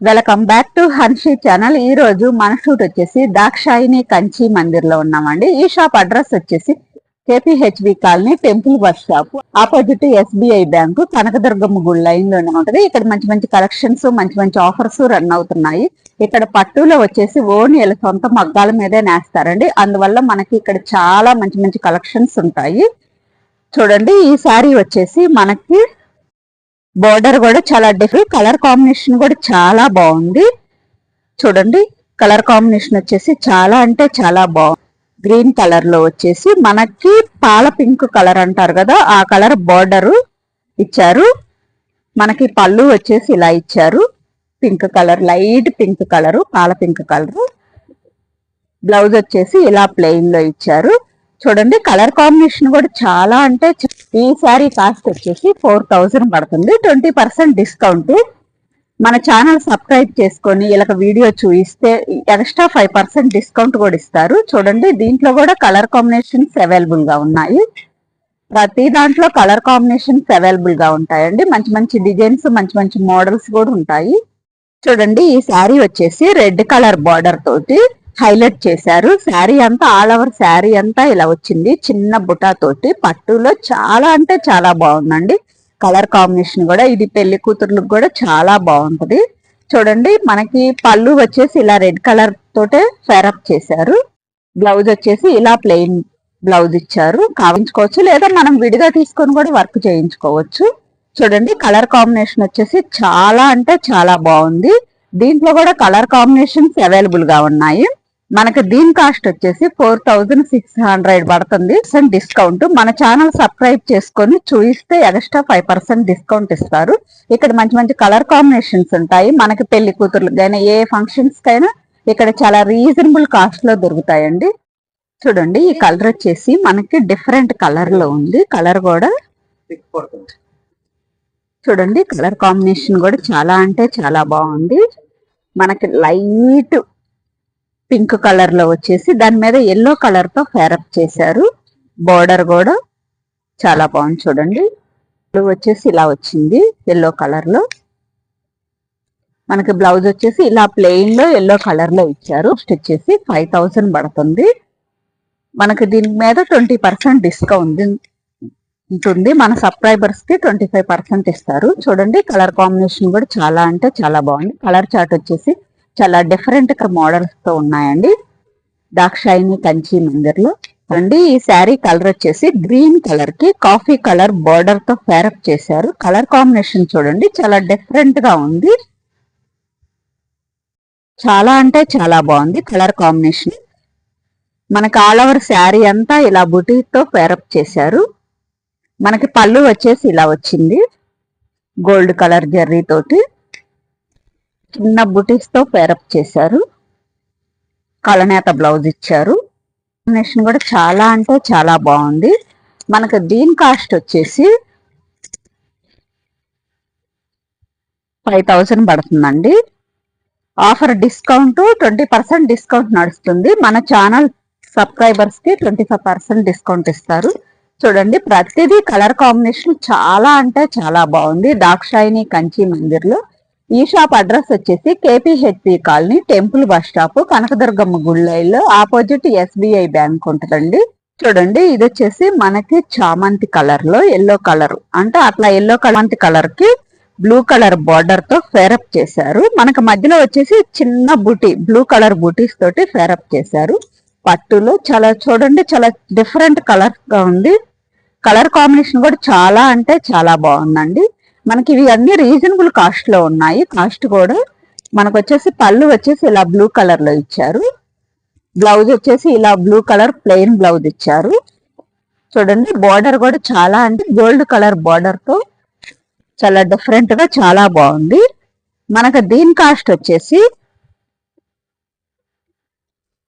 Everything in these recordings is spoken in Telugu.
Welcome back to Hanshi channel. ఈ రోజు మన షూట్ వచ్చేసి దాక్షాయిని కంచి మందిర్ లో ఉన్నామండి. ఈ షాప్ అడ్రస్ వచ్చేసి KPHB colony, temple bus stop opposite SBI bank, Kanakadurgamma గుడి లైన్ లోనే ఉంటది. ఇక్కడ మంచి మంచి కలెక్షన్స్, మంచి మంచి ఆఫర్స్ రన్ అవుతున్నాయి. ఇక్కడ పట్టులో వచ్చేసి ఓన్ వీళ్ళ సొంత మగ్గాల మీదే నేస్తారండి. అందువల్ల మనకి ఇక్కడ చాలా మంచి మంచి కలెక్షన్స్ ఉంటాయి. చూడండి, ఈ శారీ వచ్చేసి మనకి బోర్డర్ కూడా చాలా డిఫరెంట్, కలర్ కాంబినేషన్ కూడా చాలా బాగుంది. చూడండి, కలర్ కాంబినేషన్ వచ్చేసి చాలా అంటే చాలా బాగుంది. గ్రీన్ కలర్ లో వచ్చేసి మనకి పాల పింక్ కలర్ అంటారు కదా, ఆ కలర్ బోర్డర్ ఇచ్చారు. మనకి పళ్ళు వచ్చేసి ఇలా ఇచ్చారు, pink colour, light pink colour, పాల పింక్ కలర్. బ్లౌజ్ వచ్చేసి ఇలా ప్లెయిన్ లో ఇచ్చారు. చూడండి, కలర్ కాంబినేషన్ కూడా చాలా అంటే ఈ శారీ కాస్ట్ వచ్చేసి 4000 పడుతుంది. 20% డిస్కౌంట్. మన ఛానల్ సబ్స్క్రైబ్ చేసుకొని ఇలా వీడియో చూయిస్తే ఎక్స్ట్రా 5% డిస్కౌంట్ కూడా ఇస్తారు. చూడండి, దీంట్లో కూడా కలర్ కాంబినేషన్స్ అవైలబుల్ గా ఉన్నాయి. ప్రతి దాంట్లో కలర్ కాంబినేషన్స్ అవైలబుల్ గా ఉంటాయండి. మంచి మంచి డిజైన్స్, మంచి మంచి మోడల్స్ కూడా ఉంటాయి. చూడండి, ఈ శారీ వచ్చేసి రెడ్ కలర్ బార్డర్ తోటి హైలైట్ చేశారు. శారీ అంతా, ఆల్ ఓవర్ శారీ అంతా ఇలా వచ్చింది, చిన్న బుటా తోటి. పట్టులో చాలా అంటే చాలా బాగుందండి. కలర్ కాంబినేషన్ కూడా ఇది పెళ్లి కూతుర్లకు కూడా చాలా బాగుంటది. చూడండి, మనకి పళ్ళు వచ్చేసి ఇలా రెడ్ కలర్ తోటే ఫేరప్ చేశారు. బ్లౌజ్ వచ్చేసి ఇలా ప్లెయిన్ బ్లౌజ్ ఇచ్చారు. కావించుకోవచ్చు, లేదా మనం విడిగా తీసుకొని కూడా వర్క్ చేయించుకోవచ్చు. చూడండి, కలర్ కాంబినేషన్ వచ్చేసి చాలా అంటే చాలా బాగుంది. దీంట్లో కూడా కలర్ కాంబినేషన్స్ అవైలబుల్ గా ఉన్నాయి. మనకి దీని కాస్ట్ వచ్చేసి 4600 పడుతుంది. డిస్కౌంట్. మన ఛానల్ సబ్స్క్రైబ్ చేసుకొని చూయిస్తే ఎక్స్ట్రా 5% డిస్కౌంట్ ఇస్తారు. ఇక్కడ మంచి మంచి కలర్ కాంబినేషన్స్ ఉంటాయి. మనకి పెళ్లి కూతుర్లకు అయినా, ఏ ఫంక్షన్స్ కైనా ఇక్కడ చాలా రీజనబుల్ కాస్ట్ లో దొరుకుతాయండి. చూడండి, ఈ కలర్ వచ్చేసి మనకి డిఫరెంట్ కలర్ లో ఉంది. కలర్ కూడా చూడండి, కలర్ కాంబినేషన్ కూడా చాలా అంటే చాలా బాగుంది. మనకి లైట్ పింక్ కలర్ లో వచ్చేసి దాని మీద ఎల్లో కలర్ తో ఫేరప్ చేశారు. బోర్డర్ కూడా చాలా బాగుంది. చూడండి, వచ్చేసి ఇలా వచ్చింది ఎల్లో కలర్ లో. మనకి బ్లౌజ్ వచ్చేసి ఇలా ప్లెయిన్ లో ఎల్లో కలర్ లో ఇచ్చారు. వచ్చేసి 5000 పడుతుంది. మనకి దీని మీద 20% డిస్కౌంట్ ఉంటుంది. మన సబ్స్క్రైబర్స్ కి 25% ఇస్తారు. చూడండి, కలర్ కాంబినేషన్ కూడా చాలా అంటే చాలా బాగుంది. కలర్ చార్ట్ వచ్చేసి చాలా డిఫరెంట్ మోడల్స్ తో ఉన్నాయండి దాక్షాయిని కంచి మందిర్ లో. అండి, ఈ శారీ కలర్ వచ్చేసి గ్రీన్ కలర్ కి కాఫీ కలర్ బోర్డర్ తో ఫేరప్ చేశారు. కలర్ కాంబినేషన్ చూడండి, చాలా డిఫరెంట్ గా ఉంది. చాలా అంటే చాలా బాగుంది కలర్ కాంబినేషన్. మనకి ఆల్ ఓవర్ శారీ అంతా ఇలా బుటీతో ఫేరప్ చేశారు. మనకి పళ్ళు వచ్చేసి ఇలా వచ్చింది, గోల్డ్ కలర్ జర్రీ తోటి చిన్న బుటీస్ తో పేరప్ చేశారు. కలనేత బ్లౌజ్ ఇచ్చారు. కాంబినేషన్ కూడా చాలా అంటే చాలా బాగుంది. మనకు దీని కాస్ట్ వచ్చేసి 5000 పడుతుందండి. ఆఫర్ డిస్కౌంట్ 20% డిస్కౌంట్ నడుస్తుంది. మన ఛానల్ సబ్స్క్రైబర్స్ కి 25% డిస్కౌంట్ ఇస్తారు. చూడండి, ప్రతిదీ కలర్ కాంబినేషన్ చాలా అంటే చాలా బాగుంది దాక్షాయిని కంచి మందిర్ లో. ఈ షాప్ అడ్రస్ వచ్చేసి KPHB colony, temple bus stop, కనకదుర్గమ్మ గుళ్ళైలో ఆపోజిట్ ఎస్బీఐ బ్యాంక్ ఉంటుందండి. చూడండి, ఇది వచ్చేసి మనకి చామంతి కలర్ లో ఎల్లో కలర్, అంటే అట్లా ఎల్లో చామంతి కలర్ కి బ్లూ కలర్ బార్డర్ తో ఫేరప్ చేశారు. మనకి మధ్యలో వచ్చేసి చిన్న బూటీ, బ్లూ కలర్ బూటీస్ తోటి ఫేరప్ చేశారు. పట్టులో చాలా చూడండి, చాలా డిఫరెంట్ కలర్ గా ఉంది. కలర్ కాంబినేషన్ కూడా చాలా అంటే చాలా బాగుందండి. మనకి ఇవి అన్ని రీజనబుల్ కాస్ట్ లో ఉన్నాయి. కాస్ట్ కూడా మనకు వచ్చేసి పళ్ళు వచ్చేసి ఇలా బ్లూ కలర్ లో ఇచ్చారు. బ్లౌజ్ వచ్చేసి ఇలా బ్లూ కలర్ ప్లెయిన్ బ్లౌజ్ ఇచ్చారు. చూడండి, బార్డర్ కూడా చాలా అంటే గోల్డ్ కలర్ బార్డర్ తో చాలా డిఫరెంట్ గా చాలా బాగుంది. మనకు దీని కాస్ట్ వచ్చేసి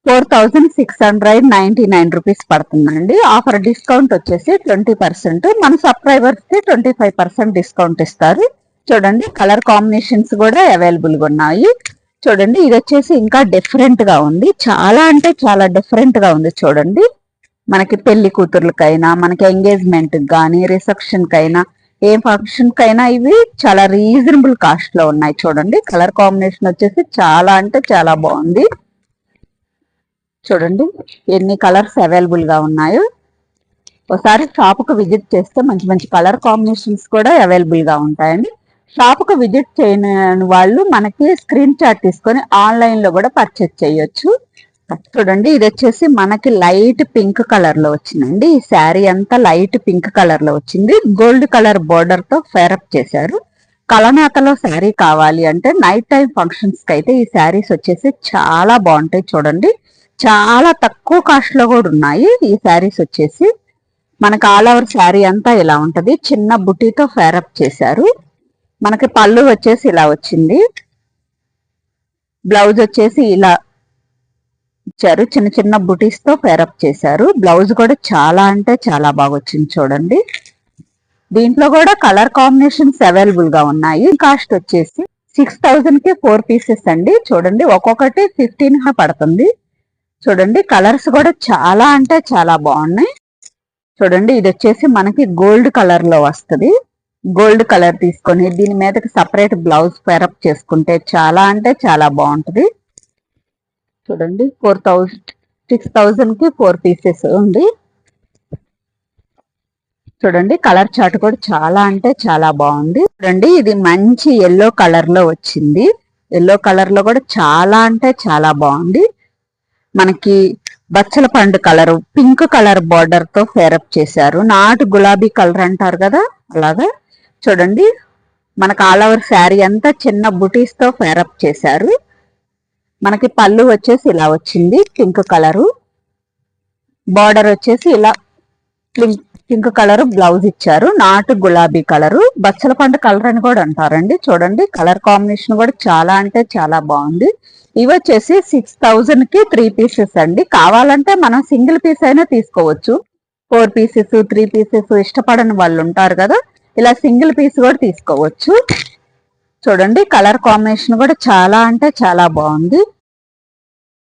4699 రూపీస్ పడుతుందండి. ఆఫర్ డిస్కౌంట్ వచ్చేసి 20%. మన సబ్స్క్రైబర్స్ కి 25% డిస్కౌంట్ ఇస్తారు. చూడండి, కలర్ కాంబినేషన్స్ కూడా అవైలబుల్ గా ఉన్నాయి. చూడండి, ఇది వచ్చేసి ఇంకా డిఫరెంట్ గా ఉంది. చాలా అంటే చాలా డిఫరెంట్ గా ఉంది. చూడండి, మనకి పెళ్లి కూతుర్లకైనా, మనకి ఎంగేజ్మెంట్ కానీ, రిసెప్షన్ కైనా ఏ ఫంక్షన్ కైనా ఇవి చాలా రీజనబుల్ కాస్ట్ లో ఉన్నాయి. చూడండి కలర్ కాంబినేషన్ వచ్చేసి చాలా అంటే చాలా బాగుంది. చూడండి ఎన్ని కలర్స్ అవైలబుల్ గా ఉన్నాయో. ఒకసారి షాప్ కు విజిట్ చేస్తే మంచి మంచి కలర్ కాంబినేషన్స్ కూడా అవైలబుల్ గా ఉంటాయండి. షాప్ కు విజిట్ చేయని వాళ్ళు మనకి స్క్రీన్ షాట్ తీసుకొని ఆన్లైన్ లో కూడా పర్చేస్ చేయొచ్చు. చూడండి ఇది వచ్చేసి మనకి లైట్ పింక్ కలర్ లో వచ్చిందండి. ఈ శారీ అంతా లైట్ పింక్ కలర్ లో వచ్చింది. గోల్డ్ కలర్ బోర్డర్ తో ఫేరప్ చేశారు. కలనాతలో శారీ కావాలి అంటే నైట్ టైం ఫంక్షన్స్ కి అయితే ఈ శారీస్ వచ్చేసి చాలా బాగుంటాయి. చూడండి చాలా తక్కువ కాస్ట్ లో కూడా ఉన్నాయి. ఈ శారీస్ వచ్చేసి మనకి ఆల్ ఓవర్ శారీ అంతా ఇలా ఉంటది. చిన్న బుటీతో ఫేరప్ చేశారు. మనకి పళ్ళు వచ్చేసి ఇలా వచ్చింది. బ్లౌజ్ వచ్చేసి ఇలా ఇచ్చారు. చిన్న చిన్న బుటీస్ తో పేరప్ చేశారు. బ్లౌజ్ కూడా చాలా అంటే చాలా బాగా వచ్చింది. చూడండి దీంట్లో కూడా కలర్ కాంబినేషన్స్ అవైలబుల్ గా ఉన్నాయి. కాస్ట్ వచ్చేసి 6000 కి 4 పీసెస్ అండి. చూడండి ఒక్కొక్కటి 15 పడుతుంది. చూడండి కలర్స్ కూడా చాలా అంటే చాలా బాగున్నాయి. చూడండి ఇది వచ్చేసి మనకి గోల్డ్ కలర్ లో వస్తుంది. గోల్డ్ కలర్ తీసుకొని దీని మీదకి సపరేట్ బ్లౌజ్ పేరప్ చేసుకుంటే చాలా అంటే చాలా బాగుంటది. చూడండి 6000 కి 4 పీసెస్ ఉంది. చూడండి కలర్ చార్ట్ కూడా చాలా అంటే చాలా బాగుంది. చూడండి ఇది మంచి ఎల్లో కలర్ లో వచ్చింది. ఎల్లో కలర్ లో కూడా చాలా అంటే చాలా బాగుంది. మనకి బచ్చల పండు కలర్ పింక్ కలర్ బార్డర్ తో ఫేరప్ చేశారు. నాటు గులాబీ కలర్ అంటారు కదా అలాగా. చూడండి మనకు ఆల్ ఓవర్ శారీ అంతా చిన్న బుటీస్ తో ఫేరప్ చేశారు. మనకి పళ్ళు వచ్చేసి ఇలా వచ్చింది. పింక్ కలరు బార్డర్ వచ్చేసి ఇలా పింక్ కలర్ బ్లౌజ్ ఇచ్చారు. నాటు గులాబీ కలరు బచ్చల పండు కలర్ అని కూడా అంటారండి. చూడండి కలర్ కాంబినేషన్ కూడా చాలా అంటే చాలా బాగుంది. ఇవి వచ్చేసి 6000 కి 3 పీసెస్ అండి. కావాలంటే మనం సింగిల్ పీస్ అయినా తీసుకోవచ్చు. 4 పీసెస్ 3 పీసెస్ ఇష్టపడని వాళ్ళు ఉంటారు కదా, ఇలా సింగిల్ పీస్ కూడా తీసుకోవచ్చు. చూడండి కలర్ కాంబినేషన్ కూడా చాలా అంటే చాలా బాగుంది.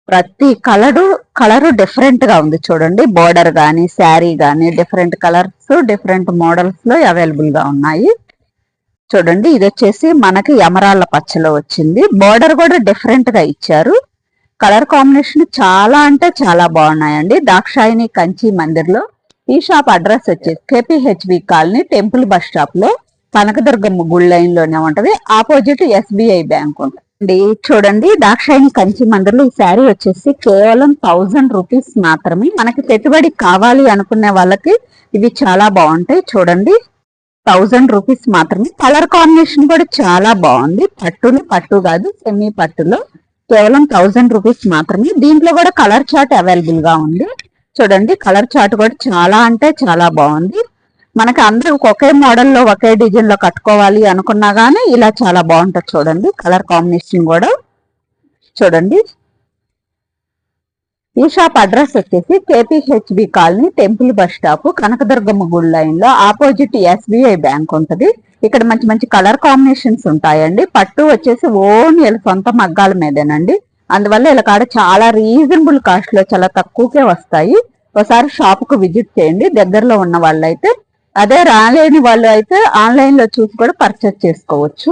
ప్రతి కలరు డిఫరెంట్ గా ఉంది. చూడండి బోర్డర్ గానీ శారీ గానీ డిఫరెంట్ కలర్స్ డిఫరెంట్ మోడల్స్ లో అవైలబుల్ గా ఉన్నాయి. చూడండి ఇది వచ్చేసి మనకి ఎమరాళ్ళ పచ్చలో వచ్చింది. బోర్డర్ కూడా డిఫరెంట్ గా ఇచ్చారు. కలర్ కాంబినేషన్ చాలా అంటే చాలా బాగున్నాయండి. దాక్షాయిని కంచి మందిర్ లో ఈ షాప్ అడ్రస్ వచ్చేసి KPHB colony temple bus stop లో కనకదుర్గమ్మ గుడి లైన్ లోనే ఉంటది. ఆపోజిట్ ఎస్బీఐ బ్యాంక్ ఉంటుంది. చూడండి దాక్షాయిని కంచి మందిర్లో ఈ శారీ వచ్చేసి కేవలం 1000 రూపీస్ మాత్రమే. మనకి పెట్టుబడి కావాలి అనుకునే వాళ్ళకి ఇవి చాలా బాగుంటాయి. చూడండి 1000 రూపీస్ మాత్రమే. కలర్ కాంబినేషన్ కూడా చాలా బాగుంది. పట్టు కాదు సెమీ పట్టులో కేవలం 1000 రూపీస్ మాత్రమే. దీంట్లో కూడా కలర్ చార్ట్ అవైలబుల్ గా ఉంది. చూడండి కలర్ చార్ట్ కూడా చాలా అంటే చాలా బాగుంది. మనకి అందరూ ఒకే మోడల్లో ఒకే డిజైన్ లో కట్టుకోవాలి అనుకున్నా గానీ ఇలా చాలా బాగుంటది. చూడండి కలర్ కాంబినేషన్ కూడా. చూడండి ఈ షాప్ అడ్రస్ వచ్చేసి KPHB colony temple bus stop Kanakadurgamma గుడి లైన్ లో ఆపోజిట్ ఎస్బీఐ బ్యాంక్ ఉంటది. ఇక్కడ మంచి మంచి కలర్ కాంబినేషన్స్ ఉంటాయండి. పట్టు వచ్చేసి ఓన్ వీళ్ళ సొంత మగ్గాల మీదేనండి. అందువల్ల ఇలా కాడ చాలా రీజనబుల్ కాస్ట్ లో చాలా తక్కువకే వస్తాయి. ఒకసారి షాప్ కు విజిట్ చేయండి దగ్గరలో ఉన్న వాళ్ళైతే. అదే రాలేని వాళ్ళు అయితే ఆన్లైన్ లో చూసి కూడా పర్చేస్ చేసుకోవచ్చు.